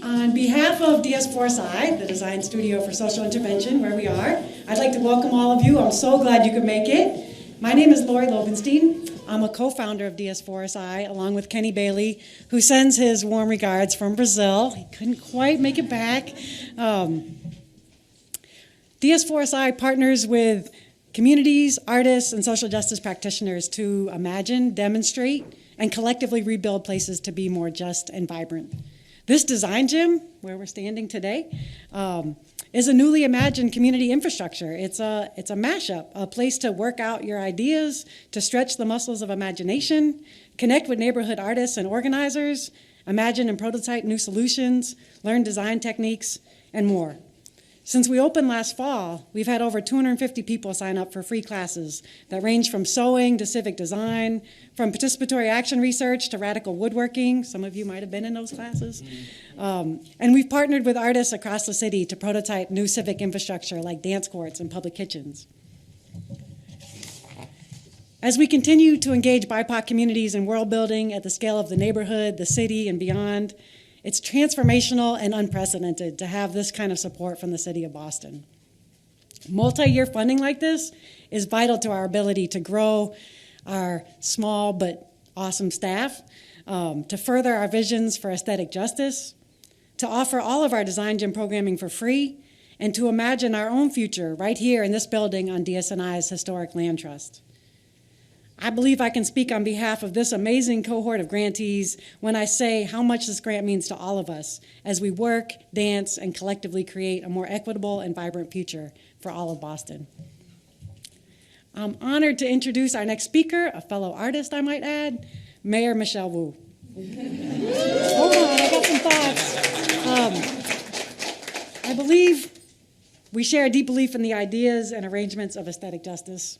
On behalf of DS4SI, the Design Studio for Social Intervention, where we are, I'd like to welcome all of you. I'm so glad you could make it. My name is Lori Lobenstein. I'm a co-founder of DS4SI, along with Kenny Bailey, who sends his warm regards from Brazil. He couldn't quite make it back. DS4SI partners with communities, artists, and social justice practitioners to imagine, demonstrate, and collectively rebuild places to be more just and vibrant. This design gym, where we're standing today, is a newly imagined community infrastructure. It's a mashup, a place to work out your ideas, to stretch the muscles of imagination, connect with neighborhood artists and organizers, imagine and prototype new solutions, learn design techniques, and more. Since we opened last fall, we've had over 250 people sign up for free classes that range from sewing to civic design, from participatory action research to radical woodworking. Some of you might have been in those classes. And we've partnered with artists across the city to prototype new civic infrastructure like dance courts and public kitchens. As we continue to engage BIPOC communities in world building at the scale of the neighborhood, the city, and beyond, it's transformational and unprecedented to have this kind of support from the city of Boston. Multi-year funding like this is vital to our ability to grow our small but awesome staff, to further our visions for aesthetic justice, to offer all of our design gym programming for free, and to imagine our own future right here in this building on DSNI's historic land trust. I believe I can speak on behalf of this amazing cohort of grantees when I say how much this grant means to all of us as we work, dance, and collectively create a more equitable and vibrant future for all of Boston. I'm honored to introduce our next speaker, a fellow artist, I might add, Mayor Michelle Wu. Hold on, I got some thoughts. I believe we share a deep belief in the ideas and arrangements of aesthetic justice,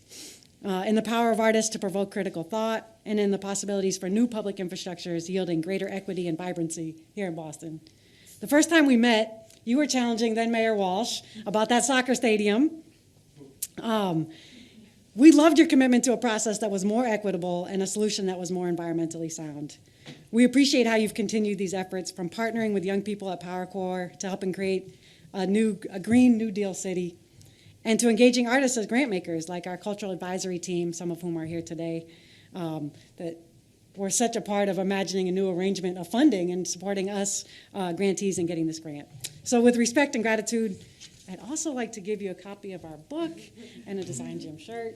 in the power of artists to provoke critical thought, and in the possibilities for new public infrastructures yielding greater equity and vibrancy here in Boston. The first time we met, you were challenging then Mayor Walsh about that soccer stadium. We loved your commitment to a process that was more equitable and a solution that was more environmentally sound. We appreciate how you've continued these efforts, from partnering with young people at PowerCorps to helping create a Green New Deal city, and to engaging artists as grant makers, like our cultural advisory team, some of whom are here today, that were such a part of imagining a new arrangement of funding and supporting us grantees in getting this grant. So with respect and gratitude, I'd also like to give you a copy of our book and a Design Gym shirt.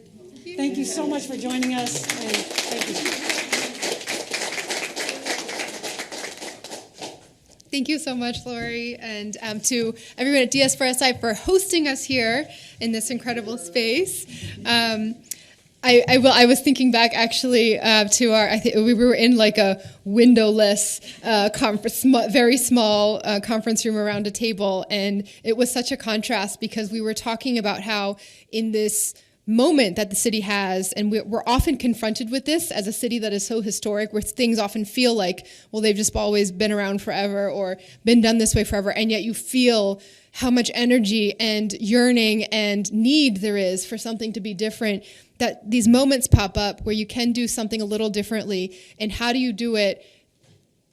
Thank you so much for joining us, and thank you. Thank you so much, Lori, and to everyone at DS4SI for hosting us here in this incredible space. I was thinking back actually to we were in like a windowless conference, very small conference room around a table, and it was such a contrast because we were talking about how in this moment that the city has, and we're often confronted with this as a city that is so historic, where things often feel like, well, they've just always been around forever or been done this way forever, and yet you feel how much energy and yearning and need there is for something to be different, that these moments pop up where you can do something a little differently, and how do you do it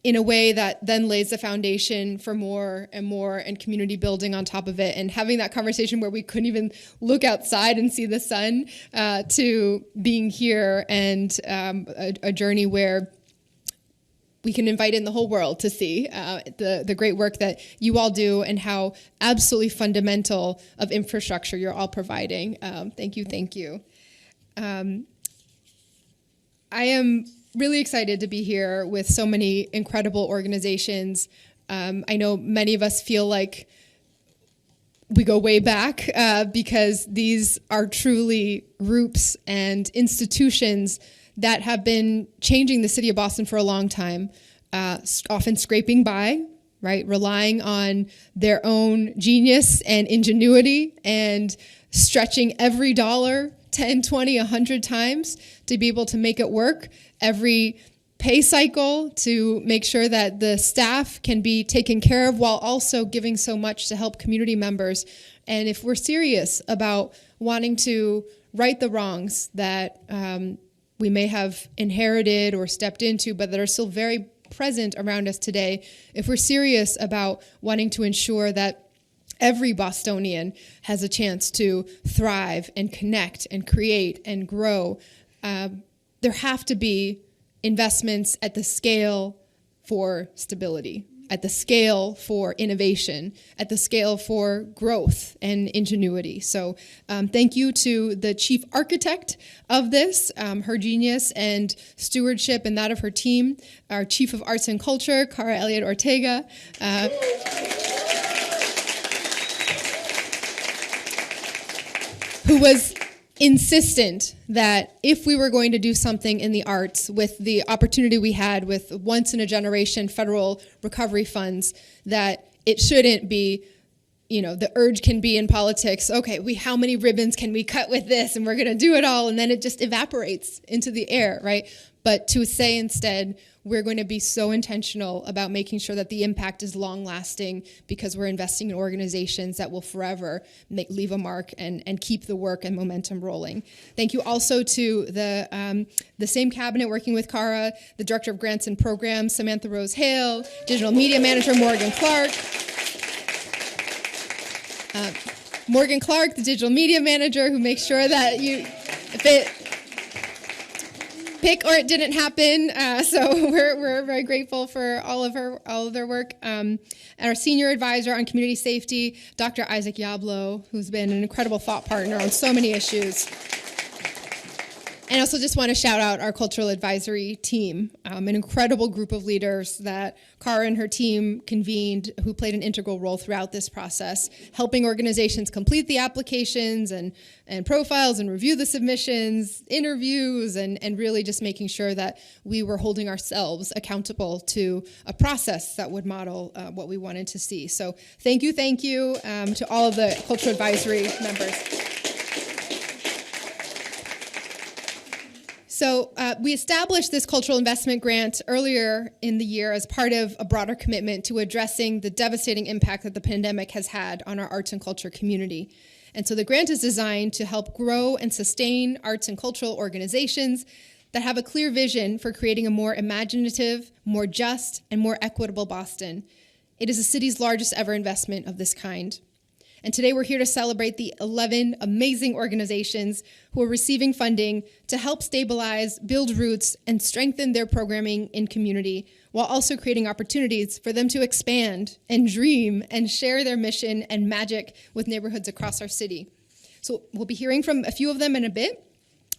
in a way that then lays the foundation for more and more and community building on top of it. And having that conversation where we couldn't even look outside and see the sun, to being here and a journey where we can invite in the whole world to see the great work that you all do and how absolutely fundamental of infrastructure you're all providing. Thank you, thank you. I am really excited to be here with so many incredible organizations. I know many of us feel like we go way back because these are truly groups and institutions that have been changing the city of Boston for a long time, often scraping by, right, relying on their own genius and ingenuity and stretching every dollar 10, 20, 100 times to be able to make it work, every pay cycle to make sure that the staff can be taken care of while also giving so much to help community members. And if we're serious about wanting to right the wrongs that we may have inherited or stepped into, but that are still very present around us today, if we're serious about wanting to ensure that every Bostonian has a chance to thrive and connect and create and grow, there have to be investments at the scale for stability, at the scale for innovation, at the scale for growth and ingenuity. So thank you to the chief architect of this, her genius and stewardship and that of her team, our chief of arts and culture, Cara Elliott Ortega, who was insistent that if we were going to do something in the arts with the opportunity we had with once-in-a-generation federal recovery funds, that it shouldn't be, the urge can be in politics, okay, how many ribbons can we cut with this, and we're going to do it all, and then it just evaporates into the air, right? But to say instead, we're going to be so intentional about making sure that the impact is long-lasting because we're investing in organizations that will forever leave a mark and keep the work and momentum rolling. Thank you also to the same cabinet working with Cara, the Director of Grants and Programs, Samantha Rose Hale, Digital Media Manager, Morgan Clark. Morgan Clark, the Digital Media Manager, who makes sure that if it pick or it didn't happen, so we're very grateful for all of their work. And our senior advisor on community safety, Dr. Isaac Yablo, who's been an incredible thought partner on so many issues. And I also just want to shout out our cultural advisory team, an incredible group of leaders that Cara and her team convened, who played an integral role throughout this process, helping organizations complete the applications and profiles and review the submissions, interviews, and really just making sure that we were holding ourselves accountable to a process that would model what we wanted to see. So thank you to all of the cultural advisory members. So we established this cultural investment grant earlier in the year as part of a broader commitment to addressing the devastating impact that the pandemic has had on our arts and culture community. And so the grant is designed to help grow and sustain arts and cultural organizations that have a clear vision for creating a more imaginative, more just, and more equitable Boston. It is the city's largest ever investment of this kind. And today we're here to celebrate the 11 amazing organizations who are receiving funding to help stabilize, build roots, and strengthen their programming in community, while also creating opportunities for them to expand and dream and share their mission and magic with neighborhoods across our city. So we'll be hearing from a few of them in a bit,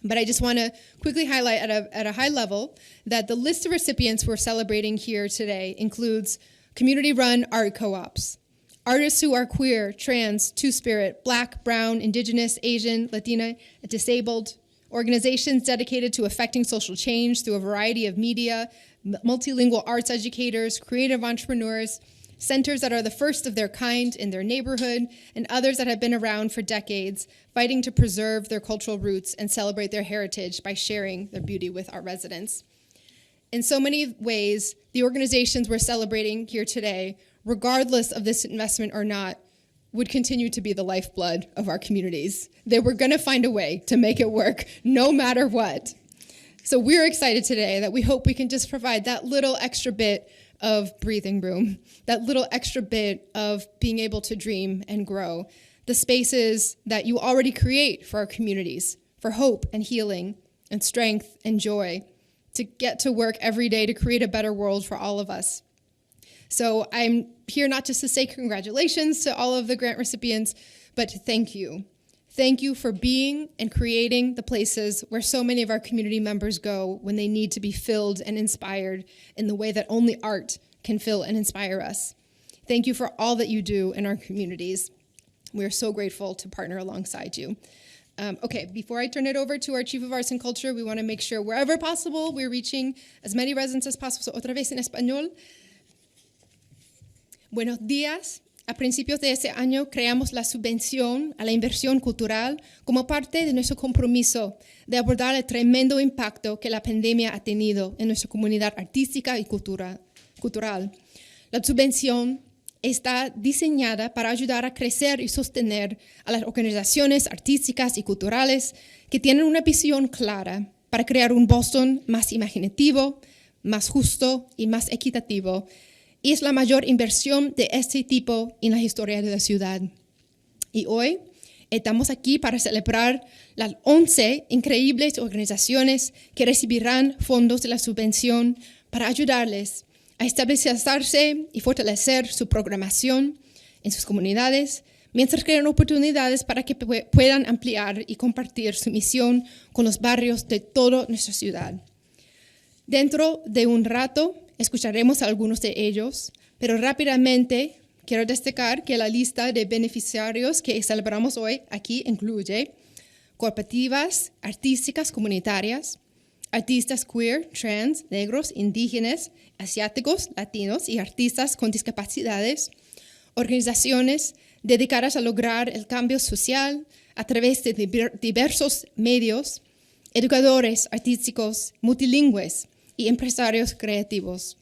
but I just want to quickly highlight at a high level that the list of recipients we're celebrating here today includes community-run art co-ops, artists who are queer, trans, two-spirit, Black, brown, indigenous, Asian, Latina, and disabled, organizations dedicated to affecting social change through a variety of media, multilingual arts educators, creative entrepreneurs, centers that are the first of their kind in their neighborhood, and others that have been around for decades, fighting to preserve their cultural roots and celebrate their heritage by sharing their beauty with our residents. In so many ways, the organizations we're celebrating here today, regardless of this investment or not, would continue to be the lifeblood of our communities. They were going to find a way to make it work, no matter what. So we're excited today that we hope we can just provide that little extra bit of breathing room, that little extra bit of being able to dream and grow, the spaces that you already create for our communities, for hope and healing and strength and joy, to get to work every day to create a better world for all of us. So I'm here not just to say congratulations to all of the grant recipients, but to thank you. Thank you for being and creating the places where so many of our community members go when they need to be filled and inspired in the way that only art can fill and inspire us. Thank you for all that you do in our communities. We are so grateful to partner alongside you. Okay, before I turn it over to our Chief of Arts and Culture, we want to make sure wherever possible we're reaching as many residents as possible. So otra vez en español. Buenos días. A principios de ese año creamos la subvención a la inversión cultural como parte de nuestro compromiso de abordar el tremendo impacto que la pandemia ha tenido en nuestra comunidad artística y cultural. La subvención está diseñada para ayudar a crecer y sostener a las organizaciones artísticas y culturales que tienen una visión clara para crear un Boston más imaginativo, más justo y más equitativo, y es la mayor inversión de este tipo en la historia de la ciudad. Y hoy estamos aquí para celebrar las 11 increíbles organizaciones que recibirán fondos de la subvención para ayudarles a estabilizarse y fortalecer su programación en sus comunidades, mientras crean oportunidades para que puedan ampliar y compartir su misión con los barrios de toda nuestra ciudad. Dentro de un rato escucharemos a algunos de ellos, pero rápidamente quiero destacar que la lista de beneficiarios que celebramos hoy aquí incluye cooperativas artísticas comunitarias, artistas queer, trans, negros, indígenas, asiáticos, latinos y artistas con discapacidades, organizaciones dedicadas a lograr el cambio social a través de diversos medios, educadores artísticos, multilingües y empresarios creativos.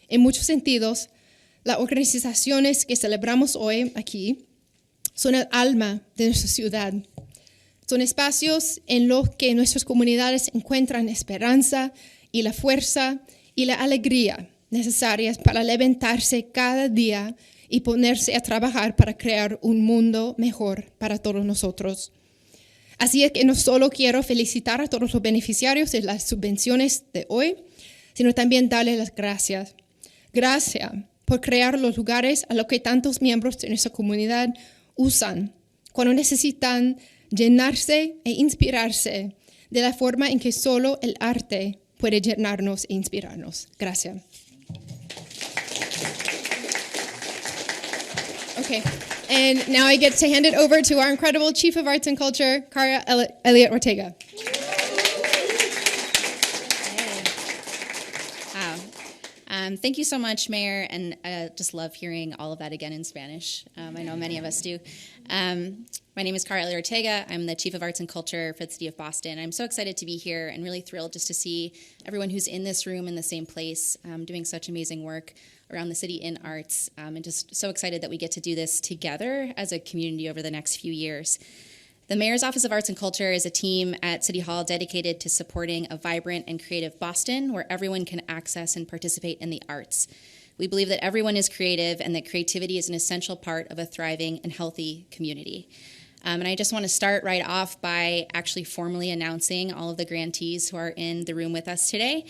En muchos sentidos, las organizaciones que celebramos hoy aquí son el alma de nuestra ciudad. Son espacios en los que nuestras comunidades encuentran esperanza y la fuerza y la alegría necesarias para levantarse cada día y ponerse a trabajar para crear un mundo mejor para todos nosotros. Así es que no solo quiero felicitar a todos los beneficiarios de las subvenciones de hoy, sino también darles las gracias. Gracias por crear los lugares a los que tantos miembros de nuestra comunidad usan cuando necesitan llenarse e inspirarse de la forma en que solo el arte puede llenarnos e inspirarnos. Gracias. Okay, and now I get to hand it over to our incredible Chief of Arts and Culture, Cara Elliott Ortega. Thank you so much, Mayor, and I just love hearing all of that again in Spanish. I know many of us do. My name is Cara Elliott Ortega. I'm the Chief of Arts and Culture for the City of Boston. I'm so excited to be here and really thrilled just to see everyone who's in this room in the same place doing such amazing work around the city in arts, and just so excited that we get to do this together as a community over the next few years. The Mayor's Office of Arts and Culture is a team at City Hall dedicated to supporting a vibrant and creative Boston where everyone can access and participate in the arts. We believe that everyone is creative and that creativity is an essential part of a thriving and healthy community. And I just want to start right off by actually formally announcing all of the grantees who are in the room with us today.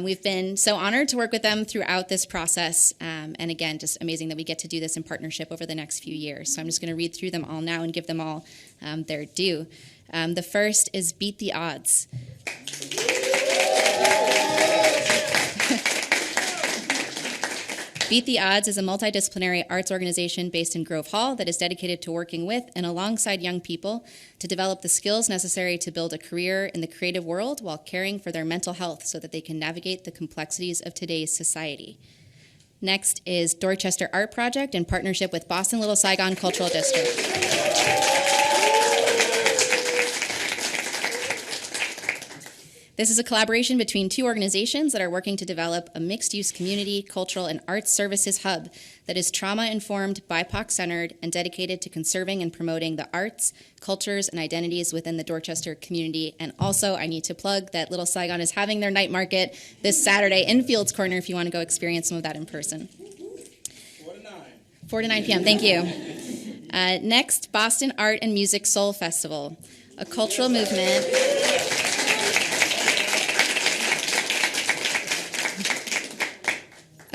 We've been so honored to work with them throughout this process. And again, just amazing that we get to do this in partnership over the next few years. So I'm just going to read through them all now and give them all their due. The first is Beat the Odds. Beat the Odds is a multidisciplinary arts organization based in Grove Hall that is dedicated to working with and alongside young people to develop the skills necessary to build a career in the creative world while caring for their mental health so that they can navigate the complexities of today's society. Next is Dorchester Art Project in partnership with Boston Little Saigon Cultural District. This is a collaboration between two organizations that are working to develop a mixed-use community, cultural, and arts services hub that is trauma-informed, BIPOC-centered, and dedicated to conserving and promoting the arts, cultures, and identities within the Dorchester community. And also, I need to plug that Little Saigon is having their night market this Saturday in Fields Corner if you want to go experience some of that in person. 4 to 9 p.m., thank you. Next, Boston Art and Music Soul Festival, a cultural movement...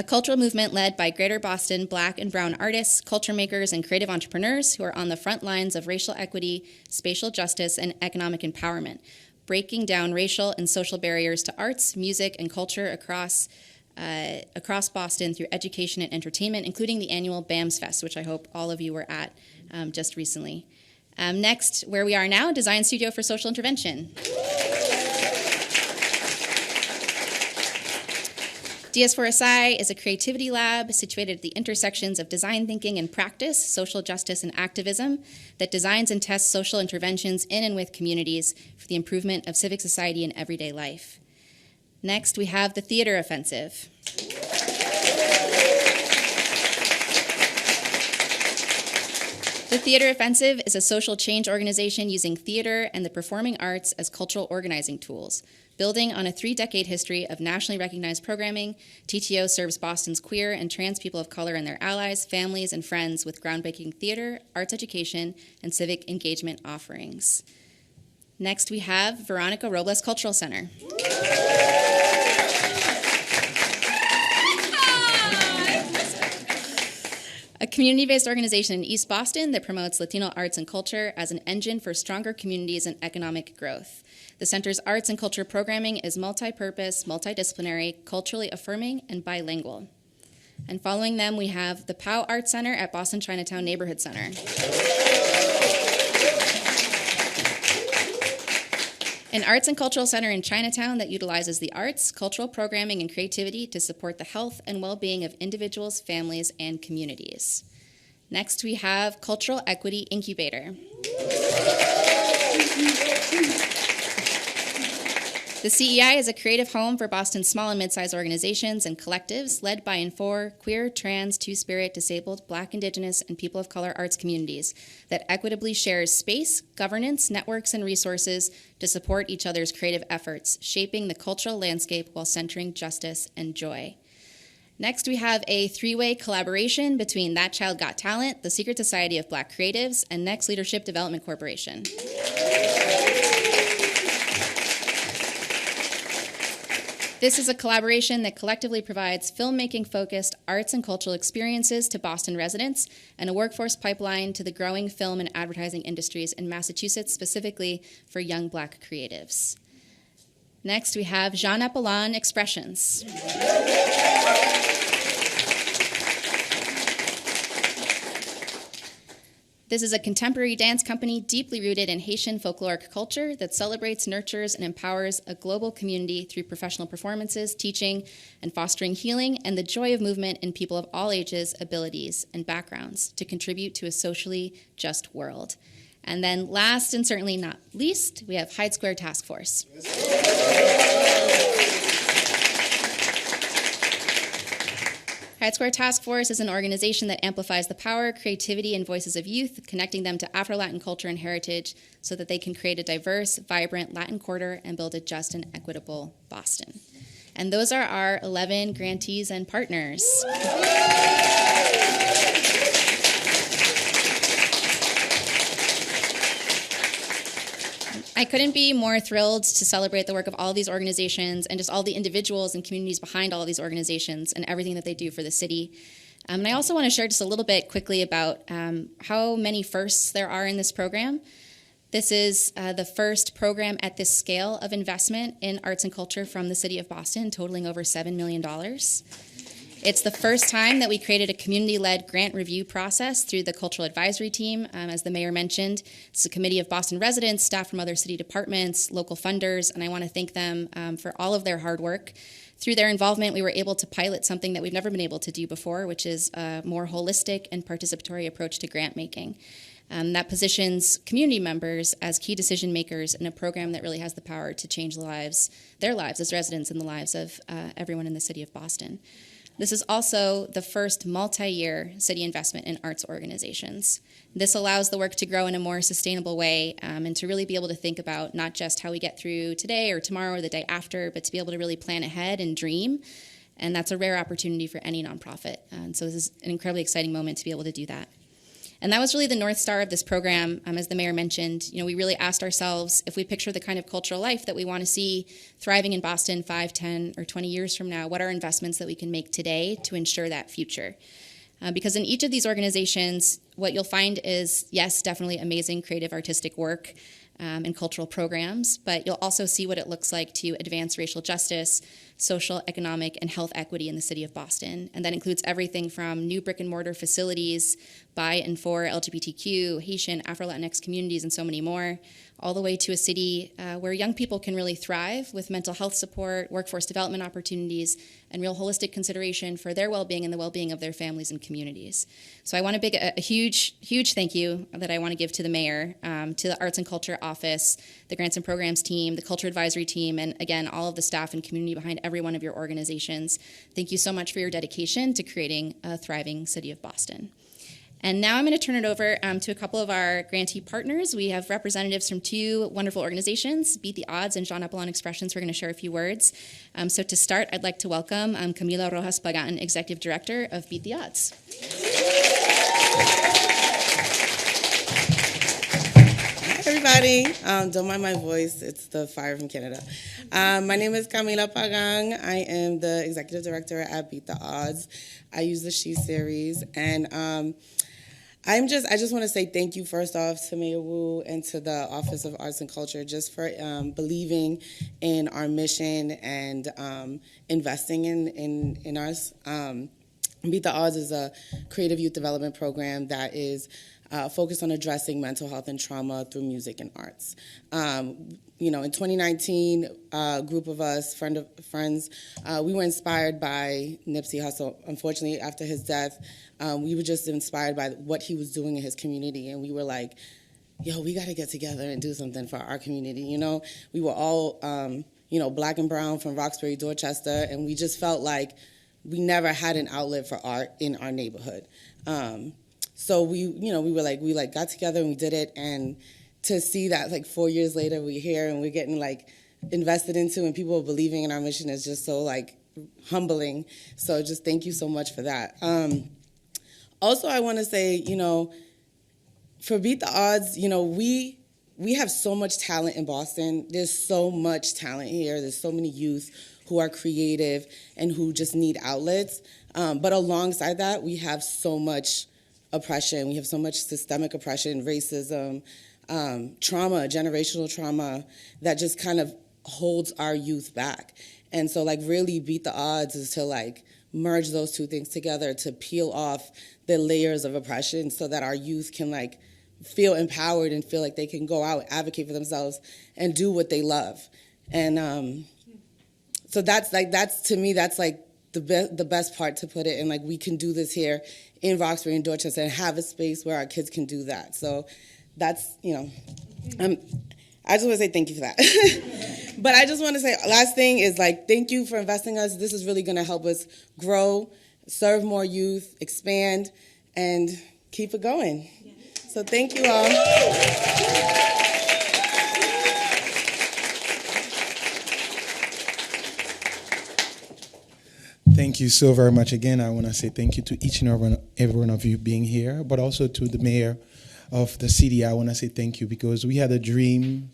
A cultural movement led by Greater Boston Black and Brown artists, culture makers, and creative entrepreneurs who are on the front lines of racial equity, spatial justice, and economic empowerment, breaking down racial and social barriers to arts, music, and culture across Boston through education and entertainment, including the annual BAMS Fest, which I hope all of you were at just recently. Next, where we are now, Design Studio for Social Intervention. DS4SI is a creativity lab situated at the intersections of design thinking and practice, social justice and activism that designs and tests social interventions in and with communities for the improvement of civic society and everyday life. Next, we have the Theater Offensive. The Theater Offensive is a social change organization using theater and the performing arts as cultural organizing tools. Building on a 3-decade history of nationally recognized programming, TTO serves Boston's queer and trans people of color and their allies, families, and friends with groundbreaking theater, arts education, and civic engagement offerings. Next, we have Veronica Robles Cultural Center. A community-based organization in East Boston that promotes Latino arts and culture as an engine for stronger communities and economic growth. The center's arts and culture programming is multi-purpose, multidisciplinary, culturally affirming, and bilingual. And following them, we have the Powell Arts Center at Boston Chinatown Neighborhood Center. An arts and cultural center in Chinatown that utilizes the arts, cultural programming, and creativity to support the health and well-being of individuals, families, and communities. Next, we have Cultural Equity Incubator. The CEI is a creative home for Boston's small and mid-sized organizations and collectives led by and for queer, trans, two-spirit, disabled, Black, Indigenous, and people of color arts communities that equitably shares space, governance, networks, and resources to support each other's creative efforts, shaping the cultural landscape while centering justice and joy. Next, we have a 3-way collaboration between That Child Got Talent, the Secret Society of Black Creatives, and Next Leadership Development Corporation. This is a collaboration that collectively provides filmmaking-focused arts and cultural experiences to Boston residents and a workforce pipeline to the growing film and advertising industries in Massachusetts, specifically for young Black creatives. Next, we have Jean Apollon Expressions. This is a contemporary dance company deeply rooted in Haitian folkloric culture that celebrates, nurtures, and empowers a global community through professional performances, teaching, and fostering healing and the joy of movement in people of all ages, abilities, and backgrounds to contribute to a socially just world. And then last and certainly not least, we have Hyde Square Task Force. Hyde Square Task Force is an organization that amplifies the power, creativity, and voices of youth, connecting them to Afro-Latin culture and heritage so that they can create a diverse, vibrant Latin quarter and build a just and equitable Boston. And those are our 11 grantees and partners. I couldn't be more thrilled to celebrate the work of all of these organizations and just all the individuals and communities behind all of these organizations and everything that they do for the city. And I also want to share just a little bit quickly about how many firsts there are in this program. This is the first program at this scale of investment in arts and culture from the city of Boston, totaling over $7 million. It's the first time that we created a community-led grant review process through the Cultural Advisory Team. As the mayor mentioned, it's a committee of Boston residents, staff from other city departments, local funders, and I want to thank them for all of their hard work. Through their involvement, we were able to pilot something that we've never been able to do before, which is a more holistic and participatory approach to grant making. That positions community members as key decision makers in a program that really has the power to change their lives as residents and the lives of everyone in the city of Boston. This is also the first multi-year city investment in arts organizations. This allows the work to grow in a more sustainable way and to really be able to think about not just how we get through today or tomorrow or the day after, but to be able to really plan ahead and dream. And that's a rare opportunity for any nonprofit. And so this is an incredibly exciting moment to be able to do that. And that was really the North Star of this program. As the mayor mentioned, we really asked ourselves, if we picture the kind of cultural life that we want to see thriving in Boston 5, 10, or 20 years from now, what are investments that we can make today to ensure that future? Because in each of these organizations, what you'll find is, yes, definitely amazing creative artistic work and cultural programs, but you'll also see what it looks like to advance racial justice, social, economic, and health equity in the city of Boston. And that includes everything from new brick and mortar facilities by and for LGBTQ, Haitian, Afro-Latinx communities, and so many more, all the way to a city where young people can really thrive with mental health support, workforce development opportunities, and real holistic consideration for their well-being and the well-being of their families and communities. So I want to a huge, huge thank you that I want to give to the mayor, to the Arts and Culture Office, the Grants and Programs team, the Culture Advisory team, and again, all of the staff and community behind every one of your organizations. Thank you so much for your dedication to creating a thriving city of Boston. And now I'm going to turn it over to a couple of our grantee partners. We have representatives from two wonderful organizations, Beat the Odds and Jean Apollon Expressions, who are going to share a few words. So to start, I'd like to welcome Camila Rojas Pagan, Executive Director of Beat the Odds. Hi, everybody. Don't mind my voice. It's the fire from Canada. My name is Camila Pagan. I am the Executive Director at Beat the Odds. I use the She Series, and I just want to say thank you first off to Mayor Wu and to the Office of Arts and Culture just for believing in our mission and investing in us. Beat the Odds is a creative youth development program that is focused on addressing mental health and trauma through music and arts. In 2019, a group of us, friends, we were inspired by Nipsey Hussle. Unfortunately, after his death, we were just inspired by what he was doing in his community, and we were like, yo, we got to get together and do something for our community. We were all, black and brown from Roxbury, Dorchester, and we just felt like we never had an outlet for art in our neighborhood. So we got together and we did it, and to see that 4 years later we're here and we're getting invested into and people are believing in our mission is just so humbling. So just thank you so much for that. Also, I want to say, for Beat the Odds, we have so much talent in Boston. There's so much talent here. There's so many youth who are creative and who just need outlets. But alongside that, we have so much oppression. We have so much systemic oppression, racism, trauma, generational trauma that just kind of holds our youth back. And so really Beat the Odds is to merge those two things together to peel off the layers of oppression so that our youth can feel empowered and feel like they can go out, advocate for themselves, and do what they love. And so that's to me, that's the best part to put it. And we can do this here in Roxbury and Dorchester and have a space where our kids can do that. So that's, I just want to say thank you for that. But I just want to say, last thing is thank you for investing in us. This is really going to help us grow, serve more youth, expand, and keep it going. So thank you all. Thank you so very much again. I want to say thank you to each and every one of you being here, but also to the mayor of the city. I want to say thank you because we had a dream.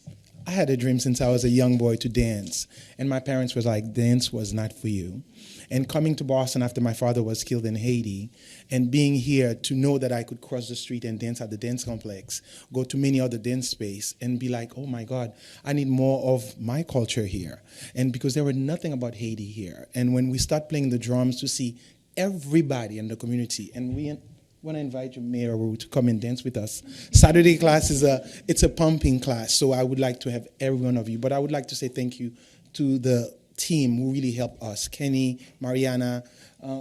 I had a dream since I was a young boy to dance, and my parents was like, dance was not for you. And coming to Boston after my father was killed in Haiti, and being here to know that I could cross the street and dance at the dance complex, go to many other dance space, and be like, oh my God, I need more of my culture here. And because there was nothing about Haiti here. And when we start playing the drums to see everybody in the community, and we want to invite you, Mayor Wu, to come and dance with us. Saturday class it's a pumping class, so I would like to have every one of you. But I would like to say thank you to the team who really helped us, Kenny, Mariana,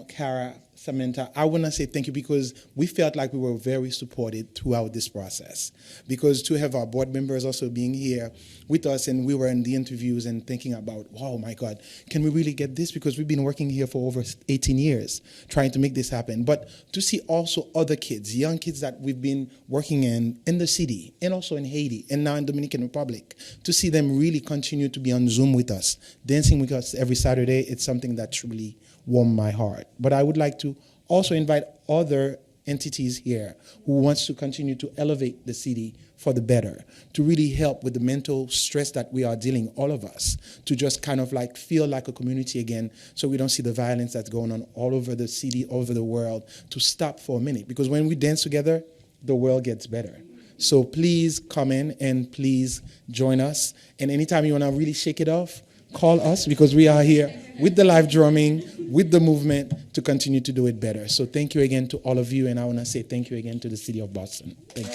Kara, Samantha. I want to say thank you because we felt like we were very supported throughout this process. Because to have our board members also being here with us, and we were in the interviews and thinking about, oh my God, can we really get this? Because we've been working here for over 18 years trying to make this happen. But to see also other kids, young kids that we've been working in the city and also in Haiti and now in Dominican Republic, to see them really continue to be on Zoom with us, dancing with us every Saturday, it's something that truly warmed my heart. But I would like to also invite other entities here who wants to continue to elevate the city for the better, to really help with the mental stress that we are dealing, all of us, to just kind of feel like a community again so we don't see the violence that's going on all over the city, all over the world, to stop for a minute. Because when we dance together, the world gets better. So please come in and please join us. And anytime you want to really shake it off, call us because we are here with the live drumming, with the movement to continue to do it better. So thank you again to all of you, and I want to say thank you again to the city of Boston. Thank you.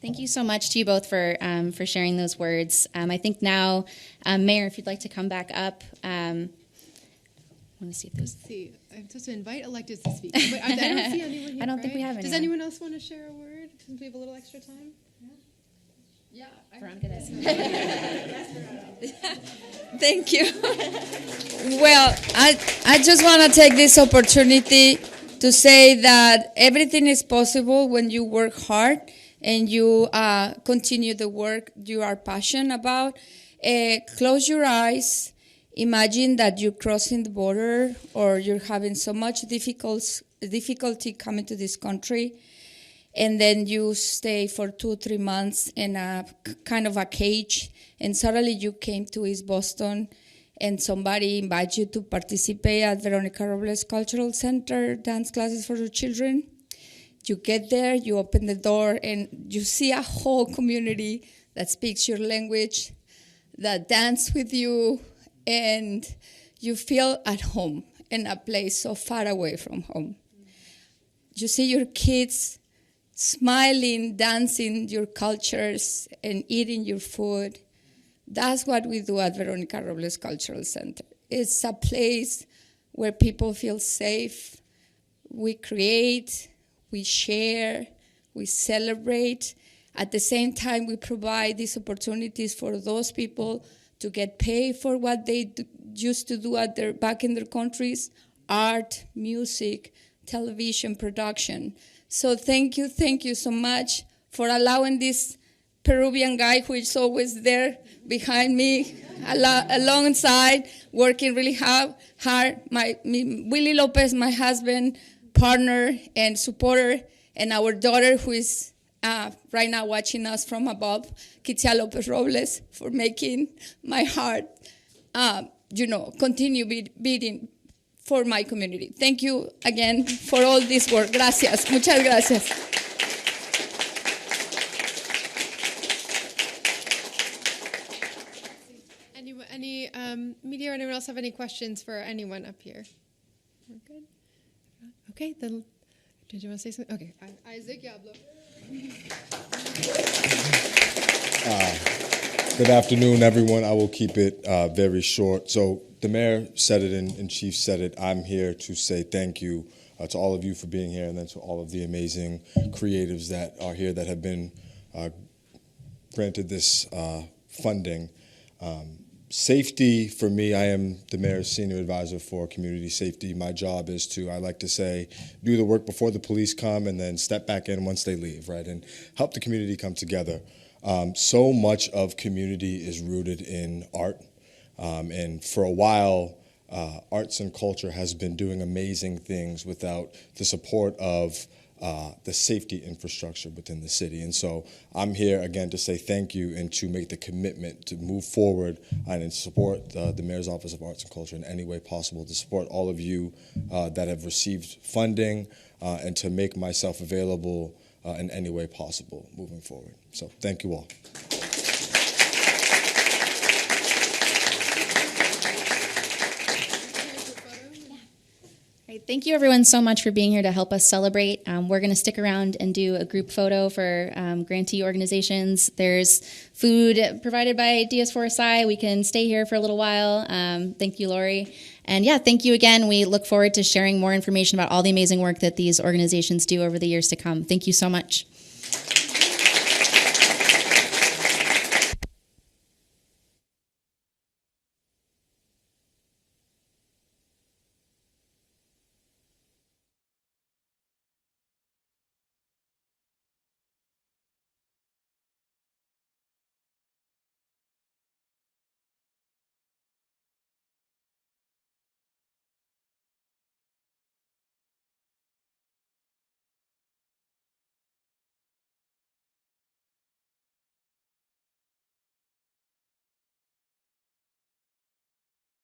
Thank you so much to you both for sharing those words. I think now, Mayor, if you'd like to come back up. Let me see if there's... Let's see. I'm supposed to invite electeds to speak. But I don't see anyone here. I don't think we have anyone. Does anyone else want to share a word since we have a little extra time? Veronica does. Thank you. Well, I just want to take this opportunity to say that everything is possible when you work hard and you continue the work you are passionate about. Close your eyes. Imagine that you're crossing the border or you're having so much difficulty coming to this country, and then you stay for 2-3 months in a kind of a cage, and suddenly you came to East Boston and somebody invites you to participate at Veronica Robles Cultural Center dance classes for your children. You get there, you open the door, and you see a whole community that speaks your language, that dance with you, and you feel at home in a place so far away from home. You see your kids smiling, dancing your cultures, and eating your food. That's what we do at Veronica Robles Cultural Center. It's a place where people feel safe. We create, we share, we celebrate. At the same time, we provide these opportunities for those people to get paid for what they used to do back in their countries: art, music, television production. So thank you so much for allowing this Peruvian guy who is always there behind me, alongside, working really hard. Willie Lopez, my husband, partner, and supporter, and our daughter who is right now watching us from above, Kitia Lopez Robles, for making my heart, continue beating for my community. Thank you again for all this work. Gracias. Muchas gracias. Any media or anyone else have any questions for anyone up here? We're good? Okay, then, did you want to say something? Okay, Isaac, you hablo. Good afternoon, everyone. I will keep it very short. So the mayor said it and Chief said it. I'm here to say thank you to all of you for being here, and then to all of the amazing creatives that are here that have been granted this funding. Safety, for me, I am the mayor's senior advisor for community safety. My job is to, I like to say, do the work before the police come and then step back in once they leave, right, and help the community come together. So much of community is rooted in art, and for a while, arts and culture has been doing amazing things without the support of the safety infrastructure within the city. And so I'm here again to say thank you and to make the commitment to move forward and support the Mayor's Office of Arts and Culture in any way possible, to support all of you that have received funding, and to make myself available in any way possible moving forward. So thank you all. Great. Thank you, everyone, so much for being here to help us celebrate. We're going to stick around and do a group photo for grantee organizations. There's food provided by DS4SI. We can stay here for a little while. Thank you, Lori. And yeah, thank you again. We look forward to sharing more information about all the amazing work that these organizations do over the years to come. Thank you so much.